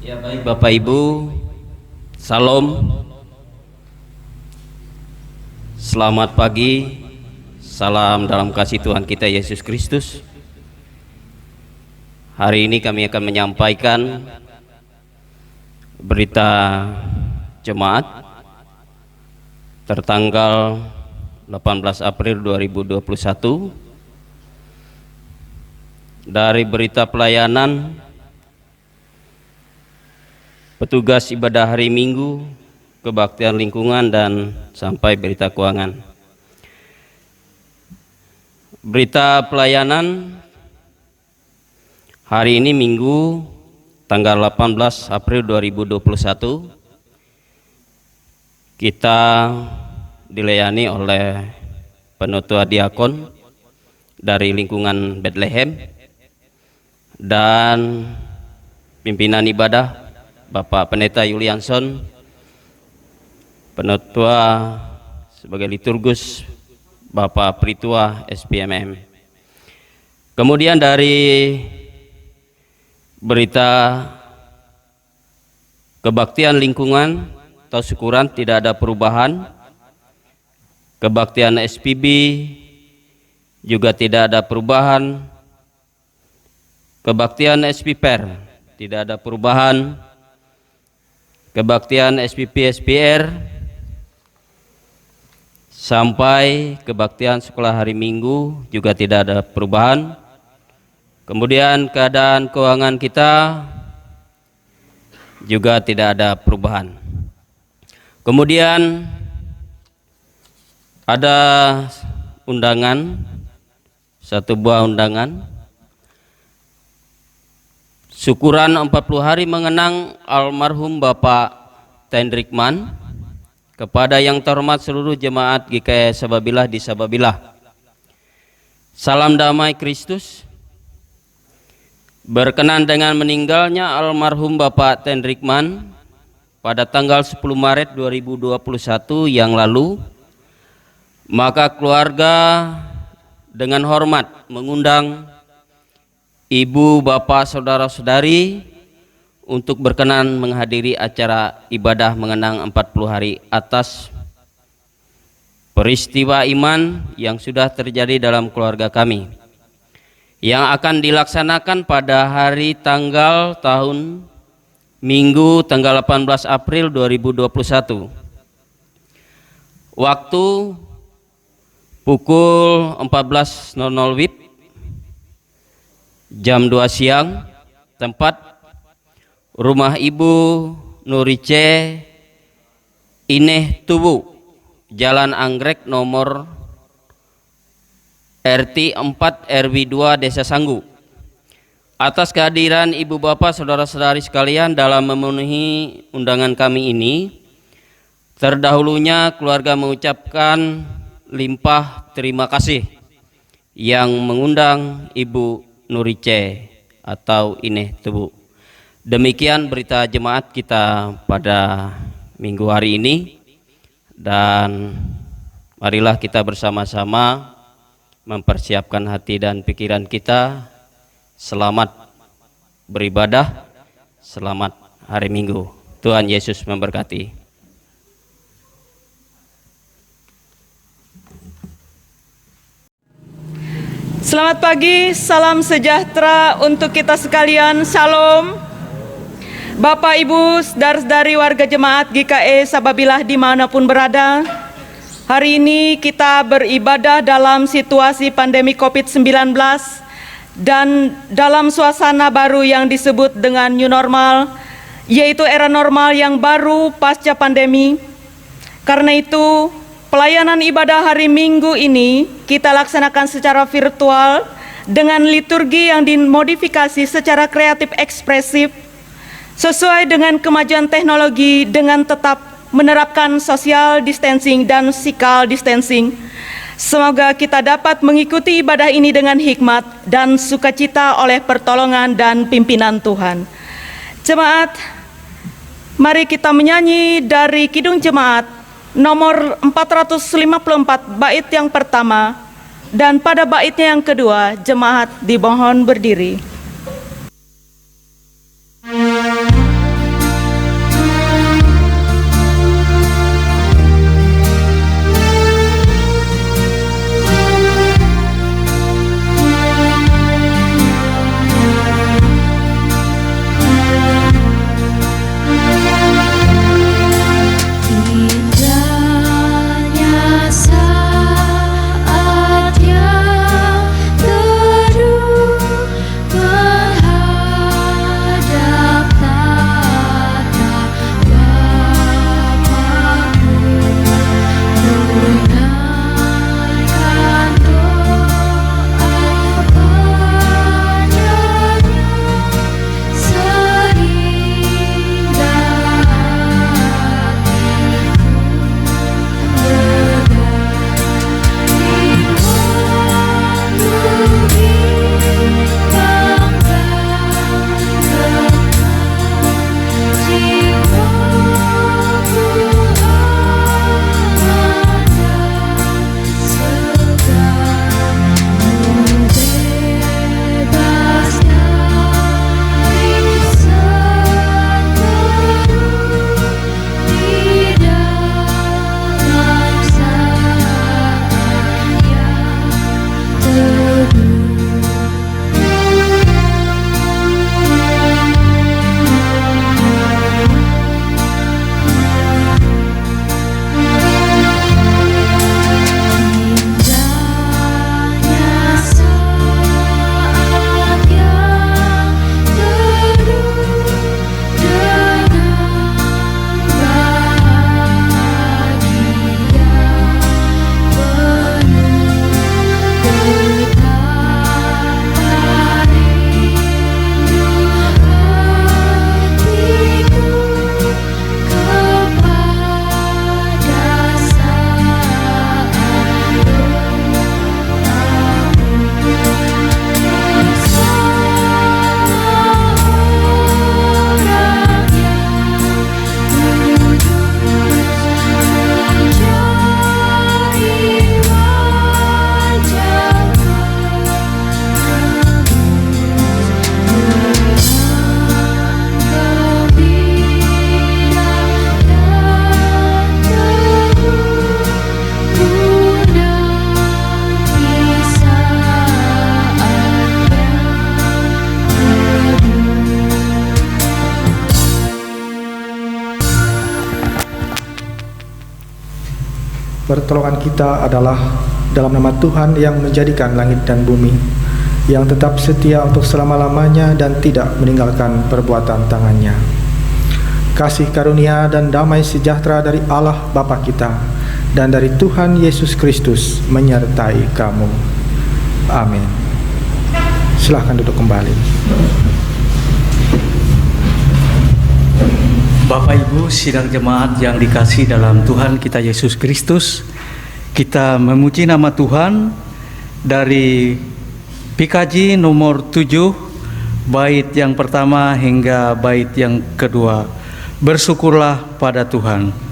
Ya baik Bapak Ibu, Salam, selamat pagi, salam dalam kasih Tuhan kita Yesus Kristus. Hari ini kami akan menyampaikan berita jemaat tertanggal 18 April 2021 dari berita pelayanan petugas ibadah hari Minggu, kebaktian lingkungan, dan sampai berita keuangan. Berita pelayanan hari ini Minggu tanggal 18 April 2021 kita dilayani oleh penutua diakon dari lingkungan Bethlehem dan pimpinan ibadah Bapak Pendeta Yulianson, penutua sebagai liturgus Bapak Pritua SPMM. Kemudian dari berita kebaktian lingkungan atau syukuran tidak ada perubahan. Kebaktian SPB juga tidak ada perubahan. Kebaktian SPPR tidak ada perubahan. Kebaktian SPP SPR sampai kebaktian sekolah hari Minggu juga tidak ada perubahan. Kemudian keadaan keuangan kita juga tidak ada perubahan. Kemudian ada undangan, satu buah undangan, syukuran 40 hari mengenang almarhum Bapak Tendrikman kepada yang terhormat seluruh jemaat GKI Sababilah di Sababilah. Salam damai Kristus. Berkenan dengan meninggalnya almarhum Bapak Tendrikman pada tanggal 10 Maret 2021 yang lalu, maka keluarga dengan hormat mengundang Ibu, Bapak, Saudara-saudari untuk berkenan menghadiri acara ibadah mengenang 40 hari atas peristiwa iman yang sudah terjadi dalam keluarga kami, yang akan dilaksanakan pada hari tanggal tahun Minggu tanggal 18 April 2021. Waktu pukul 14.00 WIB, jam 2 siang, tempat rumah Ibu Nurice Ineh Tubu, Jalan Anggrek nomor RT 4 RW 2 Desa Sanggu. Atas kehadiran Ibu Bapak Saudara-saudari sekalian dalam memenuhi undangan kami ini, terdahulunya keluarga mengucapkan limpah terima kasih yang mengundang Ibu Nurice atau Ineh Tubu. Demikian berita jemaat kita pada minggu hari ini, dan marilah kita bersama-sama mempersiapkan hati dan pikiran kita. Selamat beribadah, selamat hari Minggu. Tuhan Yesus memberkati. Selamat pagi, salam sejahtera untuk kita sekalian. Shalom. Bapak, Ibu, saudara-saudari warga jemaat GKI Sababilah dimanapun berada, hari ini kita beribadah dalam situasi pandemi COVID-19 dan dalam suasana baru yang disebut dengan new normal, yaitu era normal yang baru pasca pandemi. Karena itu, pelayanan ibadah hari Minggu ini kita laksanakan secara virtual dengan liturgi yang dimodifikasi secara kreatif ekspresif sesuai dengan kemajuan teknologi dengan tetap menerapkan social distancing dan physical distancing. Semoga kita dapat mengikuti ibadah ini dengan hikmat dan sukacita oleh pertolongan dan pimpinan Tuhan. Jemaat, mari kita menyanyi dari Kidung Jemaat nomor 454 bait yang pertama, dan pada baitnya yang kedua jemaat dimohon berdiri. Pertolongan kita adalah dalam nama Tuhan yang menjadikan langit dan bumi, yang tetap setia untuk selama-lamanya dan tidak meninggalkan perbuatan tangannya. Kasih karunia dan damai sejahtera dari Allah Bapa kita dan dari Tuhan Yesus Kristus menyertai kamu. Amin. Silahkan duduk kembali. Bapak Ibu sidang jemaat yang dikasihi dalam Tuhan kita Yesus Kristus, kita memuji nama Tuhan dari PKJ nomor 7 bait yang pertama hingga bait yang kedua. Bersyukurlah pada Tuhan.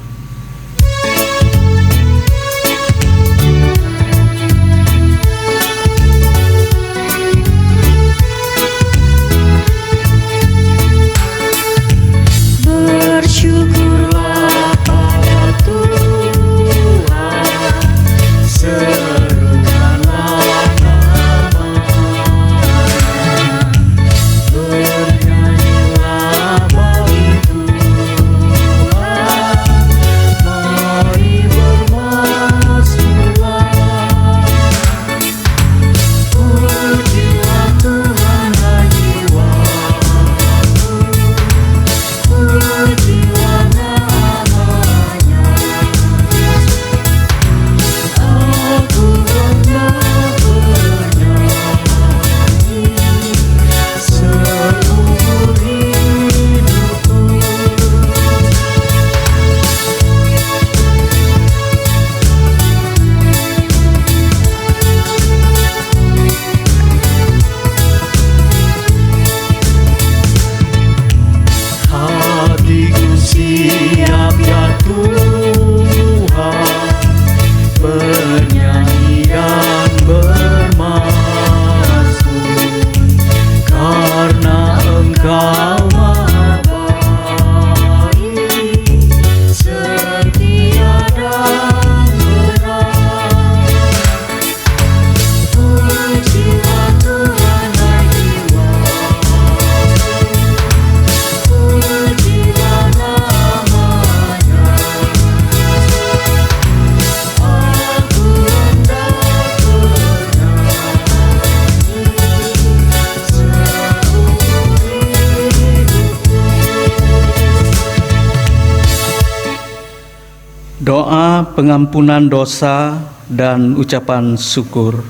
Doa pengampunan dosa dan ucapan syukur.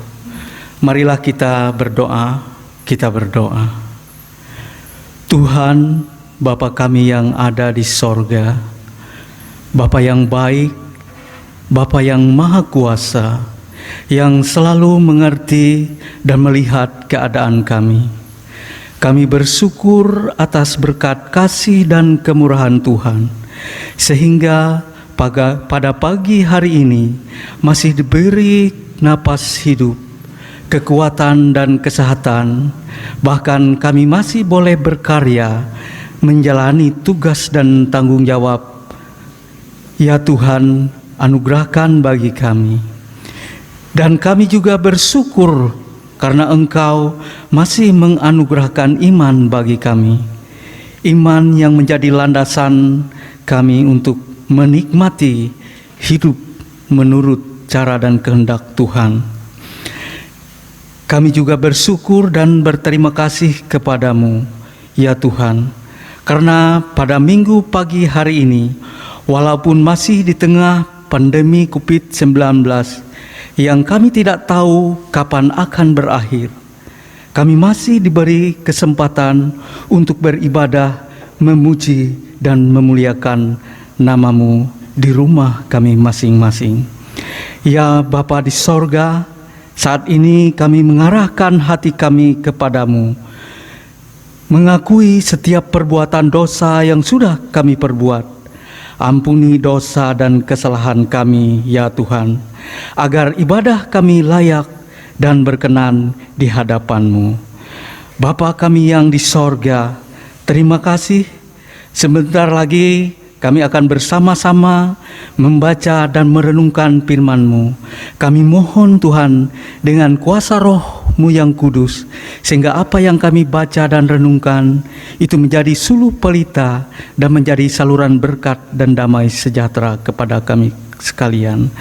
Marilah kita berdoa, Tuhan, Bapa kami yang ada di sorga, Bapa yang baik, Bapa yang maha kuasa, yang selalu mengerti dan melihat keadaan kami. Kami bersyukur atas berkat kasih dan kemurahan Tuhan, sehingga pada pagi hari ini masih diberi napas hidup, kekuatan dan kesehatan. Bahkan kami masih boleh berkarya, menjalani tugas dan tanggung jawab. Ya Tuhan, anugerahkan bagi kami. Dan kami juga bersyukur karena Engkau masih menganugerahkan iman bagi kami. Iman yang menjadi landasan kami untuk menikmati hidup menurut cara dan kehendak Tuhan. Kami juga bersyukur dan berterima kasih kepadamu, ya Tuhan, karena pada minggu pagi hari ini, walaupun masih di tengah pandemi COVID-19 yang kami tidak tahu kapan akan berakhir, kami masih diberi kesempatan untuk beribadah, memuji dan memuliakan Namamu di rumah kami masing-masing. Ya Bapa di sorga, saat ini kami mengarahkan hati kami kepadamu, mengakui setiap perbuatan dosa yang sudah kami perbuat. Ampuni dosa dan kesalahan kami, ya Tuhan, agar ibadah kami layak dan berkenan di hadapan-Mu. Bapa kami yang di sorga, terima kasih. Sebentar lagi kami akan bersama-sama membaca dan merenungkan firman-Mu. Kami mohon Tuhan dengan kuasa Roh-Mu yang kudus, sehingga apa yang kami baca dan renungkan itu menjadi suluh pelita dan menjadi saluran berkat dan damai sejahtera kepada kami sekalian.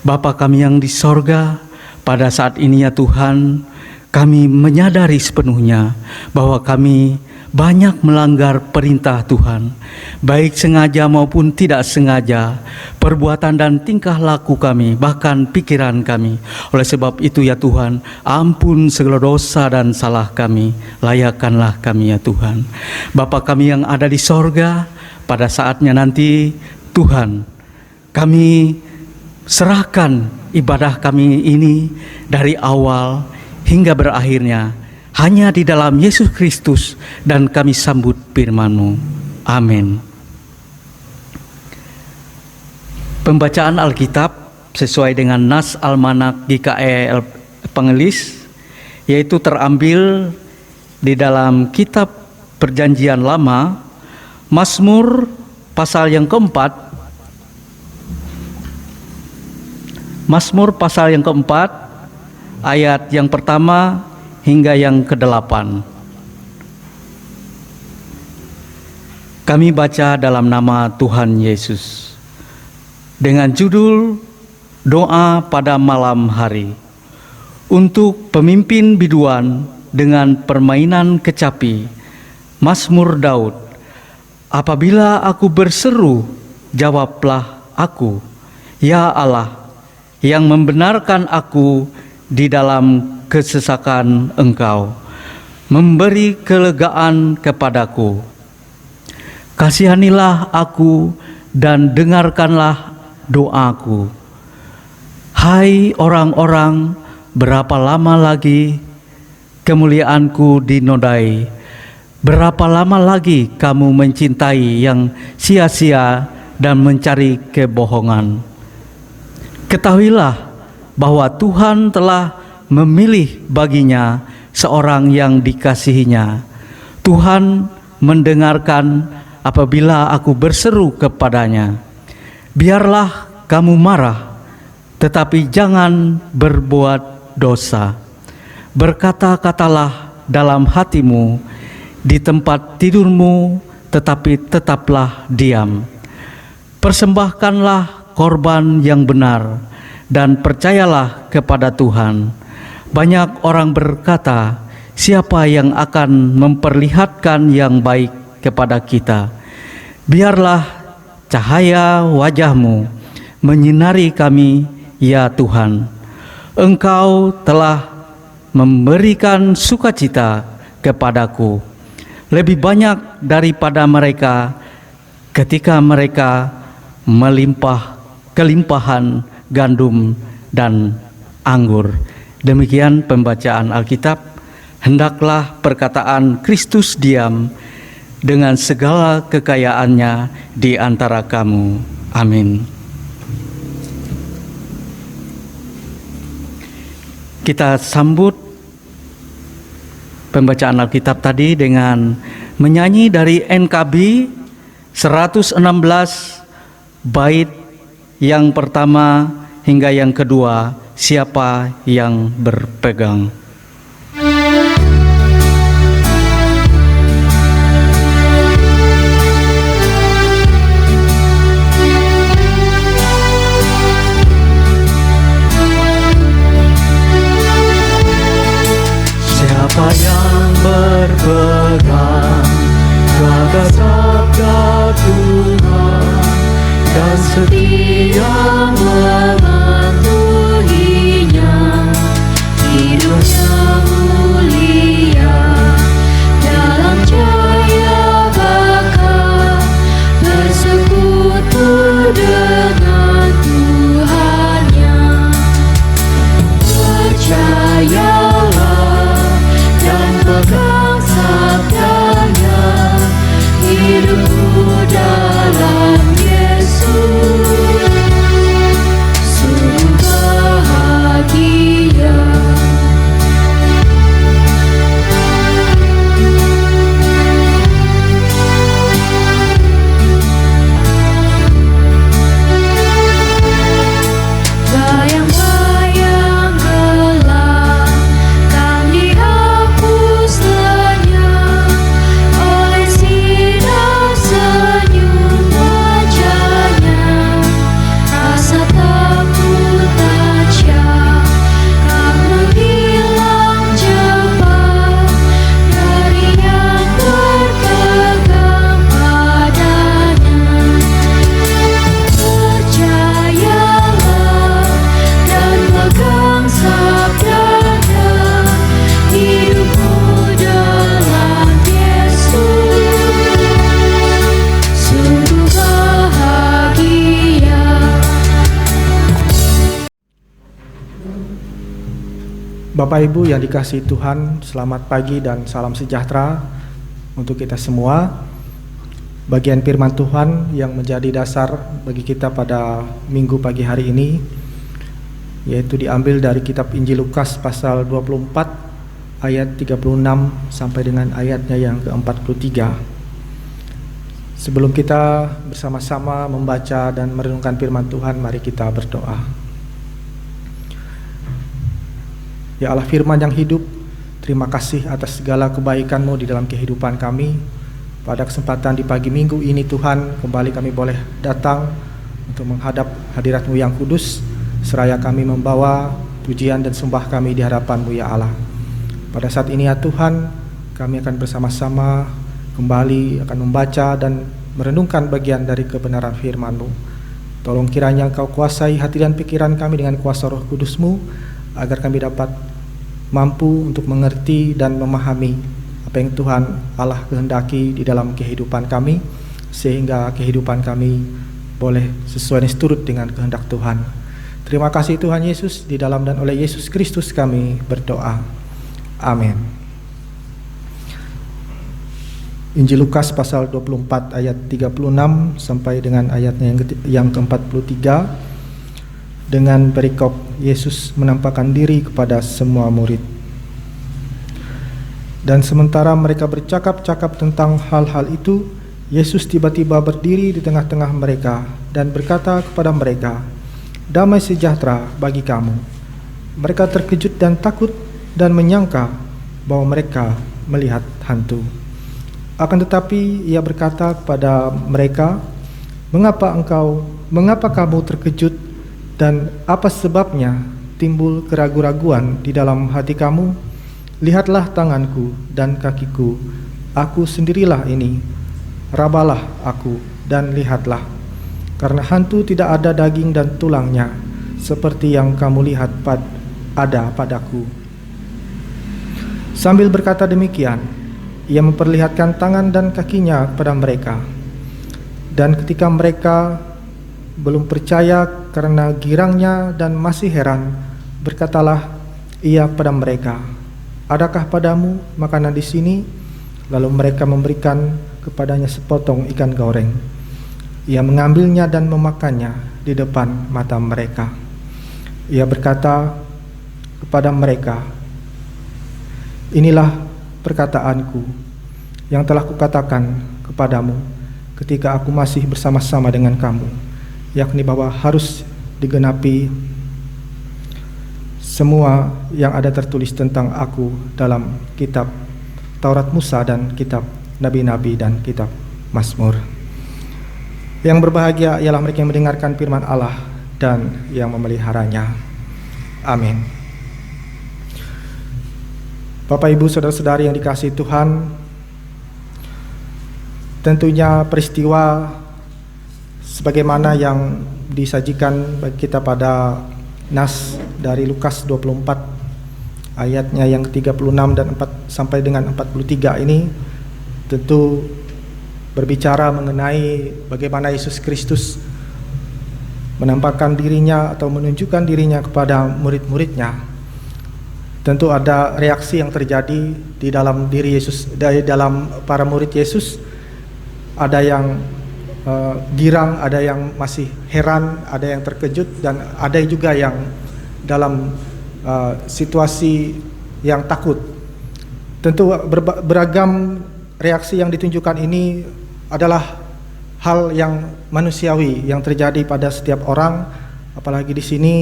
Bapa kami yang di sorga, pada saat ini ya Tuhan, kami menyadari sepenuhnya bahwa kami banyak melanggar perintah Tuhan, baik sengaja maupun tidak sengaja, perbuatan dan tingkah laku kami, bahkan pikiran kami. Oleh sebab itu ya Tuhan, ampun segala dosa dan salah kami, layakkanlah kami ya Tuhan. Bapa kami yang ada di sorga, pada saatnya nanti Tuhan, kami serahkan ibadah kami ini dari awal hingga berakhirnya hanya di dalam Yesus Kristus, dan kami sambut firman-Mu. Amin. Pembacaan Alkitab sesuai dengan nas Almanak GKE Pengelis, yaitu terambil di dalam kitab Perjanjian Lama, Mazmur pasal yang keempat, Mazmur pasal yang keempat, ayat yang pertama hingga yang ke-8. Kami baca dalam nama Tuhan Yesus. Dengan judul Doa pada Malam Hari. Untuk pemimpin biduan dengan permainan kecapi, Mazmur Daud. Apabila aku berseru, jawablah aku, ya Allah, yang membenarkan aku di dalam kesesakan Engkau, memberi kelegaan kepadaku. Kasihanilah aku dan dengarkanlah doaku. Hai orang-orang, berapa lama lagi kemuliaanku dinodai? Berapa lama lagi kamu mencintai yang sia-sia dan mencari kebohongan? Ketahuilah bahwa Tuhan telah memilih baginya seorang yang dikasihinya. Tuhan mendengarkan apabila aku berseru kepadanya. Biarlah kamu marah, tetapi jangan berbuat dosa. Berkata-katalah dalam hatimu, di tempat tidurmu, tetapi tetaplah diam. Persembahkanlah korban yang benar, dan percayalah kepada Tuhan. Banyak orang berkata, siapa yang akan memperlihatkan yang baik kepada kita? Biarlah cahaya wajah-Mu menyinari kami, ya Tuhan. Engkau telah memberikan sukacita kepadaku, lebih banyak daripada mereka ketika mereka kelimpahan gandum dan anggur. Demikian pembacaan Alkitab. Hendaklah perkataan Kristus diam dengan segala kekayaannya di antara kamu. Amin. Kita sambut pembacaan Alkitab tadi dengan menyanyi dari NKB 116 bait yang pertama hingga yang kedua, siapa yang berpegang. Siapa yang berpegang kepada sabda Tuhan dan setia mematuhinya, hidupnya Bapak Ibu yang dikasihi Tuhan, selamat pagi dan salam sejahtera untuk kita semua. Bagian firman Tuhan yang menjadi dasar bagi kita pada minggu pagi hari ini yaitu diambil dari kitab Injil Lukas pasal 24 ayat 36 sampai dengan ayatnya yang ke-43. Sebelum kita bersama-sama membaca dan merenungkan firman Tuhan, mari kita berdoa. Ya Allah firman yang hidup, terima kasih atas segala kebaikan-Mu di dalam kehidupan kami. Pada kesempatan di pagi minggu ini Tuhan, kembali kami boleh datang untuk menghadap hadirat-Mu yang kudus, seraya kami membawa pujian dan sembah kami di hadapan-Mu ya Allah. Pada saat ini ya Tuhan, kami akan bersama-sama kembali akan membaca dan merenungkan bagian dari kebenaran firman-Mu. Tolong kiranya Engkau kuasai hati dan pikiran kami dengan kuasa Roh Kudus-Mu, agar kami dapat mampu untuk mengerti dan memahami apa yang Tuhan Allah kehendaki di dalam kehidupan kami, sehingga kehidupan kami boleh sesuai dan seturut dengan kehendak Tuhan. Terima kasih Tuhan Yesus, di dalam dan oleh Yesus Kristus kami berdoa. Amin. Injil Lukas pasal 24 ayat 36 sampai dengan ayatnya yang ke-43 dengan perikop Yesus menampakkan diri kepada semua murid. Dan sementara mereka bercakap-cakap tentang hal-hal itu, Yesus tiba-tiba berdiri di tengah-tengah mereka dan berkata kepada mereka, "Damai sejahtera bagi kamu." Mereka terkejut dan takut dan menyangka bahwa mereka melihat hantu. Akan tetapi ia berkata kepada mereka, Mengapa kamu terkejut dan apa sebabnya timbul keraguan-raguan di dalam hati kamu? Lihatlah tanganku dan kakiku, aku sendirilah ini. Rabalah aku dan lihatlah, karena hantu tidak ada daging dan tulangnya, seperti yang kamu lihat ada padaku. Sambil berkata demikian, ia memperlihatkan tangan dan kakinya kepada mereka. Dan ketika mereka belum percaya karena girangnya dan masih heran, berkatalah ia kepada mereka, "Adakah padamu makanan di sini?" Lalu mereka memberikan kepadanya sepotong ikan goreng. Ia mengambilnya dan memakannya di depan mata mereka. Ia berkata kepada mereka, "Inilah perkataanku yang telah kukatakan kepadamu ketika aku masih bersama-sama dengan kamu, yakni bahwa harus digenapi semua yang ada tertulis tentang aku dalam kitab Taurat Musa dan kitab Nabi-Nabi dan kitab Mazmur." Yang berbahagia ialah mereka yang mendengarkan firman Allah dan yang memeliharanya. Amin. Bapak Ibu saudara-saudari yang dikasihi Tuhan, tentunya peristiwa sebagaimana yang disajikan bagi kita pada nas dari Lukas 24 ayatnya yang ke-36 dan 4 sampai dengan 43 ini tentu berbicara mengenai bagaimana Yesus Kristus menampakkan dirinya atau menunjukkan dirinya kepada murid-muridnya. Tentu ada reaksi yang terjadi di dalam diri Yesus, dari dalam para murid Yesus. Ada yang girang, ada yang masih heran, ada yang terkejut, dan ada juga yang dalam situasi yang takut. Tentu beragam reaksi yang ditunjukkan ini adalah hal yang manusiawi yang terjadi pada setiap orang, apalagi di sini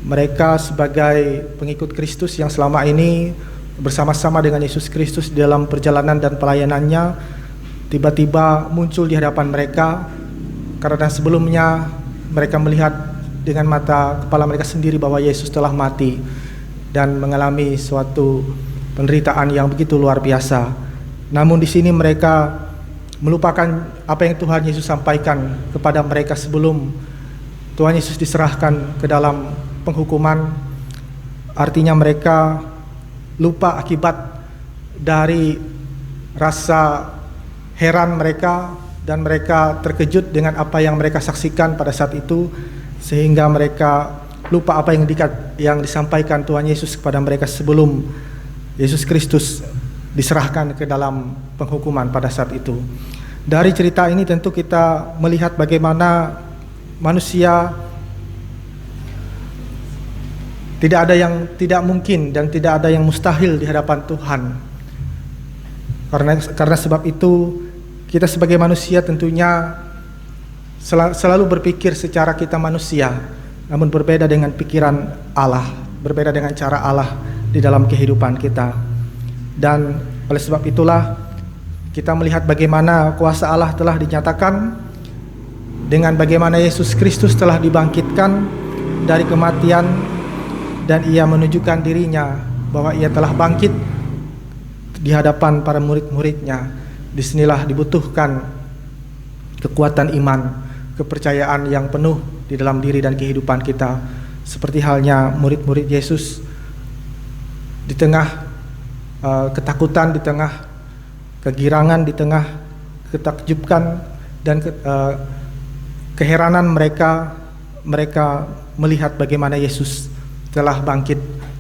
mereka sebagai pengikut Kristus yang selama ini bersama-sama dengan Yesus Kristus dalam perjalanan dan pelayanannya, tiba-tiba muncul di hadapan mereka karena sebelumnya mereka melihat dengan mata kepala mereka sendiri bahwa Yesus telah mati dan mengalami suatu penderitaan yang begitu luar biasa. Namun di sini mereka melupakan apa yang Tuhan Yesus sampaikan kepada mereka sebelum Tuhan Yesus diserahkan ke dalam penghukuman. Artinya mereka lupa akibat dari rasa heran mereka, dan mereka terkejut dengan apa yang mereka saksikan pada saat itu, sehingga mereka lupa apa yang disampaikan Tuhan Yesus kepada mereka sebelum Yesus Kristus diserahkan ke dalam penghukuman pada saat itu. Dari cerita ini tentu kita melihat bagaimana manusia tidak ada yang tidak mungkin dan tidak ada yang mustahil di hadapan Tuhan. Karena sebab itu kita sebagai manusia tentunya selalu berpikir secara kita manusia, namun berbeda dengan pikiran Allah, berbeda dengan cara Allah di dalam kehidupan kita. Dan oleh sebab itulah kita melihat bagaimana kuasa Allah telah dinyatakan dengan bagaimana Yesus Kristus telah dibangkitkan dari kematian, dan ia menunjukkan dirinya bahwa ia telah bangkit di hadapan para murid-muridnya. Disinilah dibutuhkan kekuatan iman, kepercayaan yang penuh di dalam diri dan kehidupan kita. Seperti halnya murid-murid Yesus di tengah ketakutan, di tengah kegirangan, di tengah ketakjuban dan keheranan mereka melihat bagaimana Yesus telah bangkit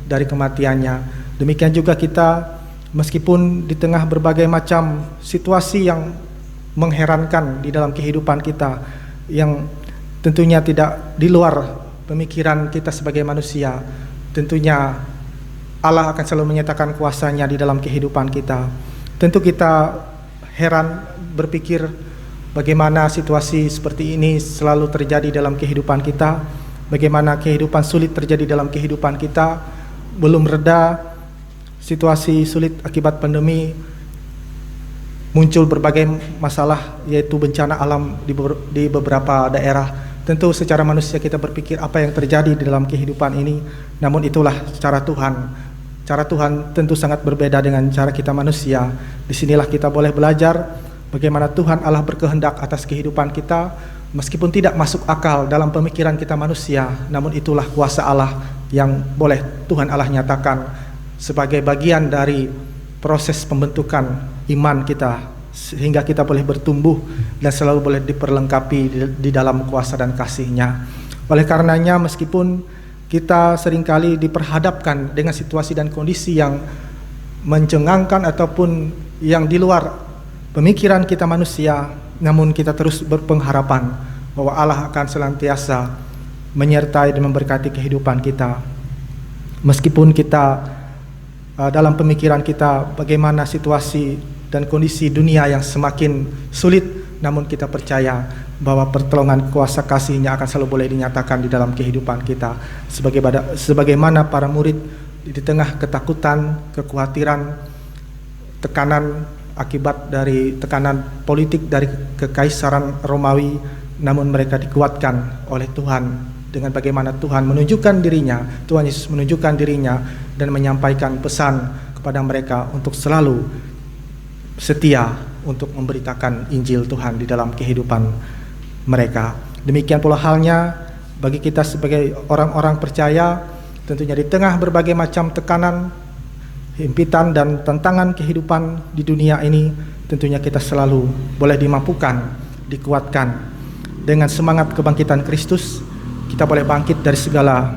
dari kematiannya. Demikian juga kita, meskipun di tengah berbagai macam situasi yang mengherankan di dalam kehidupan kita, yang tentunya tidak di luar pemikiran kita sebagai manusia, tentunya Allah akan selalu menyatakan kuasa-Nya di dalam kehidupan kita. Tentu kita heran berpikir bagaimana situasi seperti ini selalu terjadi dalam kehidupan kita, bagaimana kehidupan sulit terjadi dalam kehidupan kita, belum reda situasi sulit akibat pandemi, muncul berbagai masalah, yaitu bencana alam di beberapa daerah. Tentu secara manusia kita berpikir apa yang terjadi di dalam kehidupan ini, namun itulah cara Tuhan. Cara Tuhan tentu sangat berbeda dengan cara kita manusia. Disinilah kita boleh belajar bagaimana Tuhan Allah berkehendak atas kehidupan kita, meskipun tidak masuk akal dalam pemikiran kita manusia, namun itulah kuasa Allah yang boleh Tuhan Allah nyatakan sebagai bagian dari proses pembentukan iman kita, sehingga kita boleh bertumbuh dan selalu boleh diperlengkapi di dalam kuasa dan kasih-Nya. Oleh karenanya, meskipun kita seringkali diperhadapkan dengan situasi dan kondisi yang mencengangkan ataupun yang di luar pemikiran kita manusia, namun kita terus berpengharapan bahwa Allah akan senantiasa menyertai dan memberkati kehidupan kita. Meskipun kita dalam pemikiran kita bagaimana situasi dan kondisi dunia yang semakin sulit, namun kita percaya bahwa pertolongan kuasa kasih-Nya akan selalu boleh dinyatakan di dalam kehidupan kita. Sebagaimana para murid di tengah ketakutan, kekhawatiran, tekanan akibat dari tekanan politik dari kekaisaran Romawi, namun mereka dikuatkan oleh Tuhan dengan bagaimana Tuhan menunjukkan dirinya, Tuhan Yesus menunjukkan dirinya dan menyampaikan pesan kepada mereka untuk selalu setia untuk memberitakan Injil Tuhan di dalam kehidupan mereka. Demikian pula halnya bagi kita sebagai orang-orang percaya, tentunya di tengah berbagai macam tekanan, himpitan dan tantangan kehidupan di dunia ini, tentunya kita selalu boleh dimampukan, dikuatkan dengan semangat kebangkitan Kristus. Kita boleh bangkit dari segala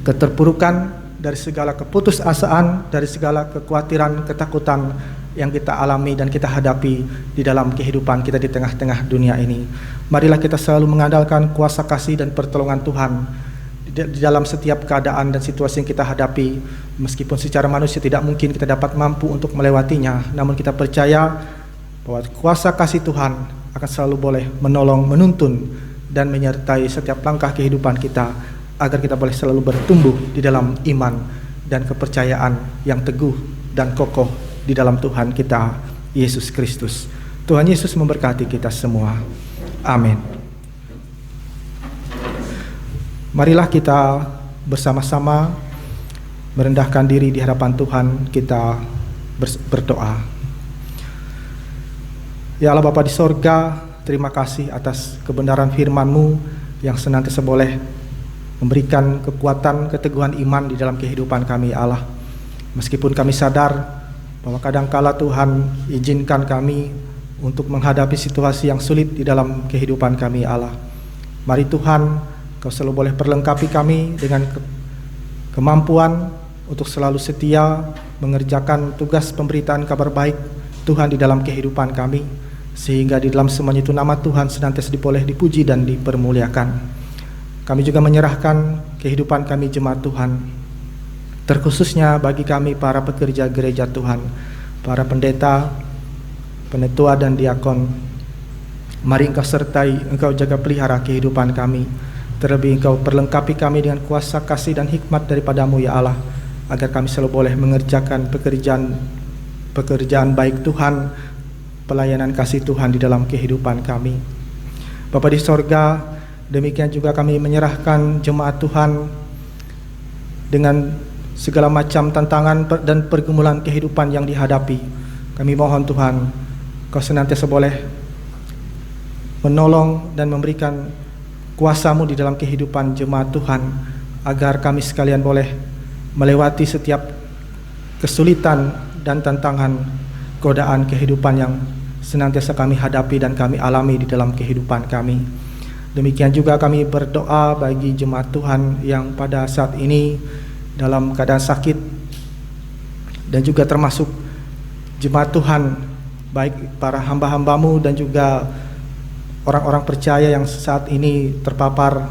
keterpurukan, dari segala keputusasaan, dari segala kekhawatiran, ketakutan yang kita alami dan kita hadapi di dalam kehidupan kita di tengah-tengah dunia ini. Marilah kita selalu mengandalkan kuasa kasih dan pertolongan Tuhan di dalam setiap keadaan dan situasi yang kita hadapi. Meskipun secara manusia tidak mungkin kita dapat mampu untuk melewatinya, namun kita percaya bahwa kuasa kasih Tuhan akan selalu boleh menolong, menuntun dan menyertai setiap langkah kehidupan kita, agar kita boleh selalu bertumbuh di dalam iman dan kepercayaan yang teguh dan kokoh di dalam Tuhan kita Yesus Kristus. Tuhan Yesus memberkati kita semua. Amin. Marilah kita bersama-sama merendahkan diri di hadapan Tuhan, kita berdoa. Ya Allah Bapa di sorga, terima kasih atas kebenaran firman-Mu yang senantiasa boleh memberikan kekuatan, keteguhan iman di dalam kehidupan kami Allah. Meskipun kami sadar bahwa kadangkala Tuhan izinkan kami untuk menghadapi situasi yang sulit di dalam kehidupan kami Allah. Mari Tuhan, Kau selalu boleh perlengkapi kami dengan kemampuan untuk selalu setia mengerjakan tugas pemberitaan kabar baik Tuhan di dalam kehidupan kami, sehingga di dalam semuanya itu nama Tuhan senantiasa boleh dipuji dan dipermuliakan. Kami juga menyerahkan kehidupan kami jemaat Tuhan, terkhususnya bagi kami para pekerja gereja Tuhan, para pendeta, penetua dan diakon. Mari Engkau sertai, Engkau jaga pelihara kehidupan kami. Terlebih Engkau perlengkapi kami dengan kuasa kasih dan hikmat daripada-Mu ya Allah, agar kami selalu boleh mengerjakan pekerjaan baik Tuhan, pelayanan kasih Tuhan di dalam kehidupan kami. Bapa di sorga, demikian juga kami menyerahkan jemaat Tuhan dengan segala macam tantangan dan pergumulan kehidupan yang dihadapi. Kami mohon Tuhan, Kau senantiasa boleh menolong dan memberikan kuasa-Mu di dalam kehidupan jemaat Tuhan, agar kami sekalian boleh melewati setiap kesulitan dan tantangan godaan kehidupan yang senantiasa kami hadapi dan kami alami di dalam kehidupan kami. Demikian juga kami berdoa bagi jemaat Tuhan yang pada saat ini dalam keadaan sakit, dan juga termasuk jemaat Tuhan, baik para hamba-hamba-Mu dan juga orang-orang percaya yang saat ini terpapar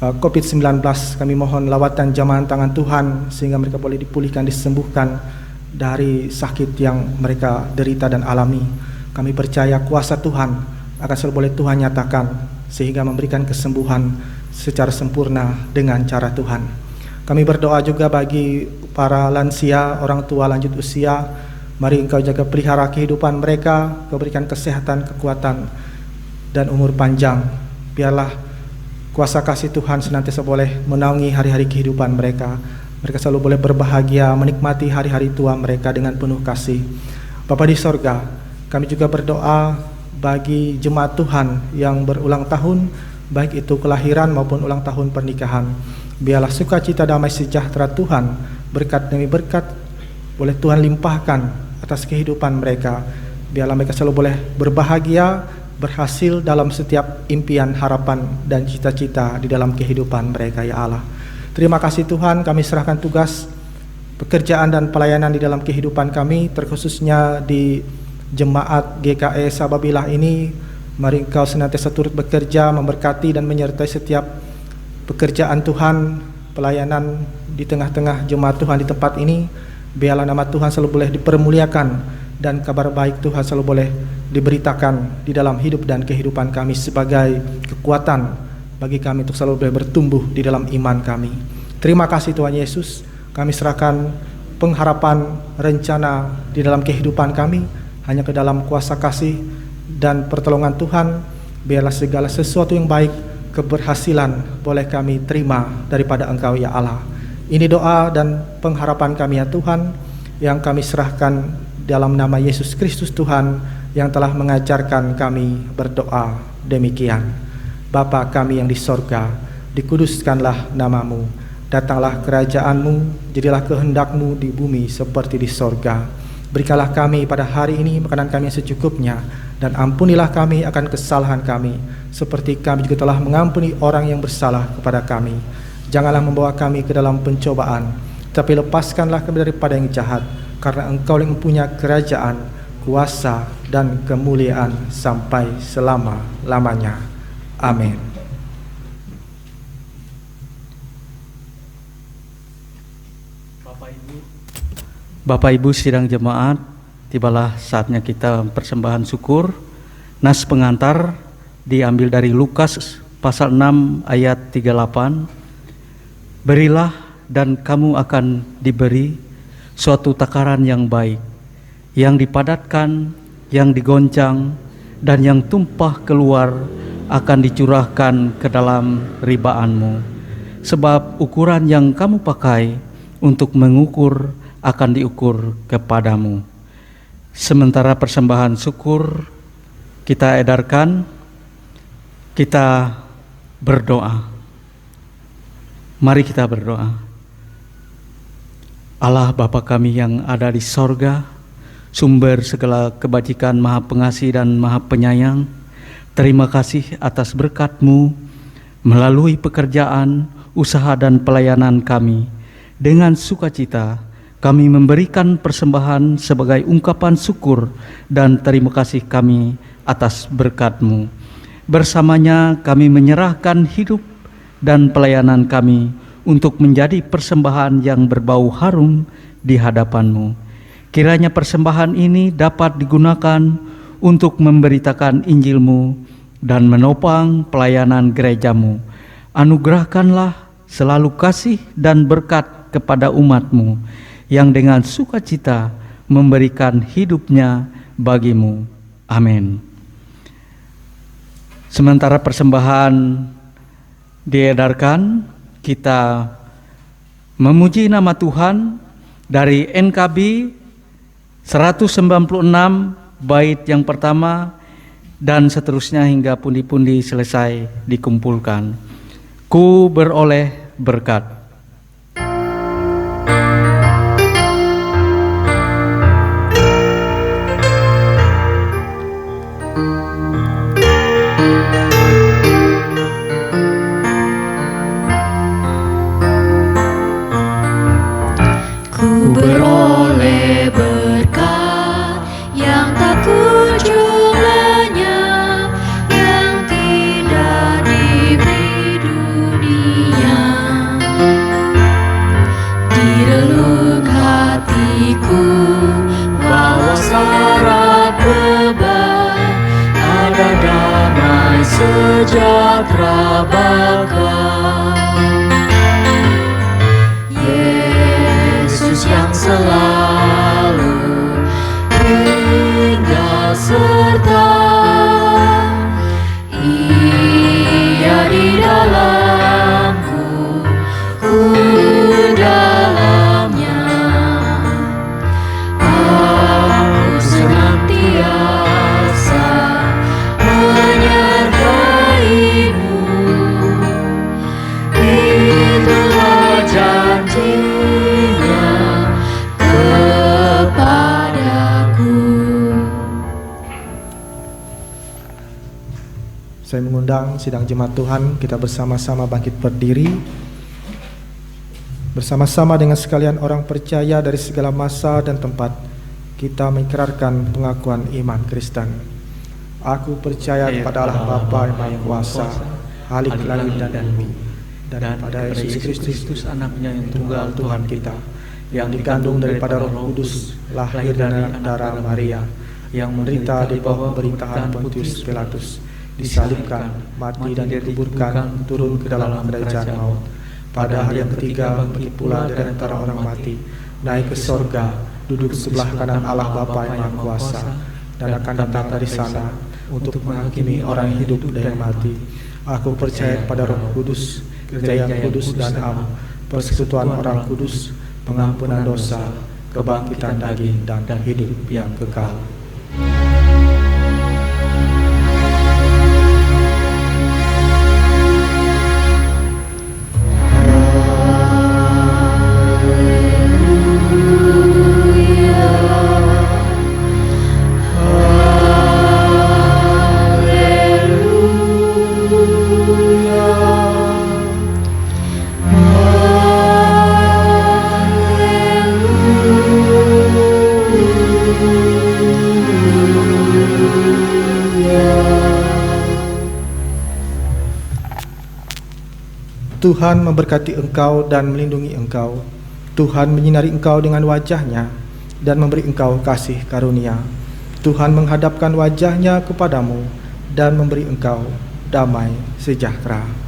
COVID-19. Kami mohon lawatan jamahan tangan Tuhan, sehingga mereka boleh dipulihkan, disembuhkan dari sakit yang mereka derita dan alami. Kami percaya kuasa Tuhan akan selalu boleh Tuhan nyatakan, sehingga memberikan kesembuhan secara sempurna dengan cara Tuhan. Kami berdoa juga bagi para lansia, orang tua lanjut usia. Mari Engkau jaga pelihara kehidupan mereka, Kau berikan kesehatan, kekuatan, dan umur panjang. Biarlah kuasa kasih Tuhan senantiasa boleh menaungi hari-hari kehidupan mereka. Mereka selalu boleh berbahagia menikmati hari-hari tua mereka dengan penuh kasih. Bapa di sorga, kami juga berdoa bagi jemaat Tuhan yang berulang tahun, baik itu kelahiran maupun ulang tahun pernikahan. Biarlah sukacita damai sejahtera Tuhan, berkat demi berkat boleh Tuhan limpahkan atas kehidupan mereka. Biarlah mereka selalu boleh berbahagia, berhasil dalam setiap impian, harapan, dan cita-cita di dalam kehidupan mereka ya Allah. Terima kasih Tuhan, kami serahkan tugas pekerjaan dan pelayanan di dalam kehidupan kami, terkhususnya di jemaat GKE Sababilah ini. Mari Engkau senantiasa turut bekerja, memberkati dan menyertai setiap pekerjaan Tuhan, pelayanan di tengah-tengah jemaat Tuhan di tempat ini. Biarlah nama Tuhan selalu boleh dipermuliakan, dan kabar baik Tuhan selalu boleh diberitakan di dalam hidup dan kehidupan kami sebagai kekuatan bagi kami untuk selalu boleh bertumbuh di dalam iman kami. Terima kasih Tuhan Yesus, kami serahkan pengharapan, rencana di dalam kehidupan kami hanya ke dalam kuasa kasih dan pertolongan Tuhan. Biarlah segala sesuatu yang baik, keberhasilan boleh kami terima daripada Engkau ya Allah. Ini doa dan pengharapan kami ya Tuhan, yang kami serahkan dalam nama Yesus Kristus Tuhan, yang telah mengajarkan kami berdoa demikian. Bapa kami yang di sorga, dikuduskanlah nama-Mu, datanglah kerajaan-Mu, jadilah kehendak-Mu di bumi seperti di sorga. Berikanlah kami pada hari ini makanan kami yang secukupnya, dan ampunilah kami akan kesalahan kami, seperti kami juga telah mengampuni orang yang bersalah kepada kami. Janganlah membawa kami ke dalam pencobaan, tapi lepaskanlah kami daripada yang jahat, karena Engkau yang mempunyai kerajaan, kuasa, dan kemuliaan sampai selama-lamanya. Amin. Bapak Ibu sidang jemaat, tibalah saatnya kita persembahan syukur. Nas pengantar diambil dari Lukas pasal 6 ayat 38. Berilah dan kamu akan diberi suatu takaran yang baik, yang dipadatkan, yang digoncang, dan yang tumpah keluar akan dicurahkan ke dalam ribaanmu. Sebab ukuran yang kamu pakai untuk mengukur akan diukur kepadamu. Sementara persembahan syukur kita edarkan, kita berdoa. Mari kita berdoa. Allah Bapa kami yang ada di sorga, sumber segala kebajikan, Maha Pengasih dan Maha Penyayang, terima kasih atas berkat-Mu melalui pekerjaan, usaha dan pelayanan kami. Dengan sukacita kami memberikan persembahan sebagai ungkapan syukur dan terima kasih kami atas berkat-Mu. Bersamanya kami menyerahkan hidup dan pelayanan kami untuk menjadi persembahan yang berbau harum di hadapan-Mu. Kiranya persembahan ini dapat digunakan untuk memberitakan Injil-Mu dan menopang pelayanan gereja-Mu. Anugerahkanlah selalu kasih dan berkat kepada umat-Mu yang dengan sukacita memberikan hidupnya bagi-Mu. Amin. Sementara persembahan diedarkan, kita memuji nama Tuhan dari NKB 196 bait yang pertama dan seterusnya hingga pundi-pundi selesai dikumpulkan. Ku beroleh berkat. Beroleh berkat yang tak kunjung lenyap, yang tidak diberi dunia. Di relung hatiku bawa syarat beban, ada damai sejahtera bakal. Yang selalu tinggal serta, Ia di dalamku, ku dalamnya. Aku senantiasa menyertai-Mu, itulah janji-Nya kepadaku. Saya mengundang sidang jemaat Tuhan, kita bersama-sama bangkit berdiri. Bersama-sama dengan sekalian orang percaya dari segala masa dan tempat, kita mengikrarkan pengakuan iman Kristen. Aku percaya kepada Allah Bapa yang Maha Kuasa, Khalik langit dan bumi, dan pada Yesus Kristus, Anaknya yang tunggal Tuhan kita, yang dikandung daripada Roh Kudus, lahir dari darah Maria, yang menderita di bawah pemerintahan Pontius Pilatus, disalibkan, mati dan dikuburkan, turun ke dalam kerajaan maut. Pada hari yang ketiga bangkit pula dari antara orang mati, naik ke sorga, duduk sebelah kanan Allah Bapa yang Maha Kuasa, dan akan datang dari sana untuk menghakimi orang yang hidup dan yang mati. Aku percaya kepada Roh Kudus, gereja yang kudus dan am, persekutuan orang kudus, pengampunan dosa, kebangkitan daging, dan hidup yang kekal. Tuhan memberkati engkau dan melindungi engkau. Tuhan menyinari engkau dengan wajah-Nya dan memberi engkau kasih karunia. Tuhan menghadapkan wajah-Nya kepadamu dan memberi engkau damai sejahtera.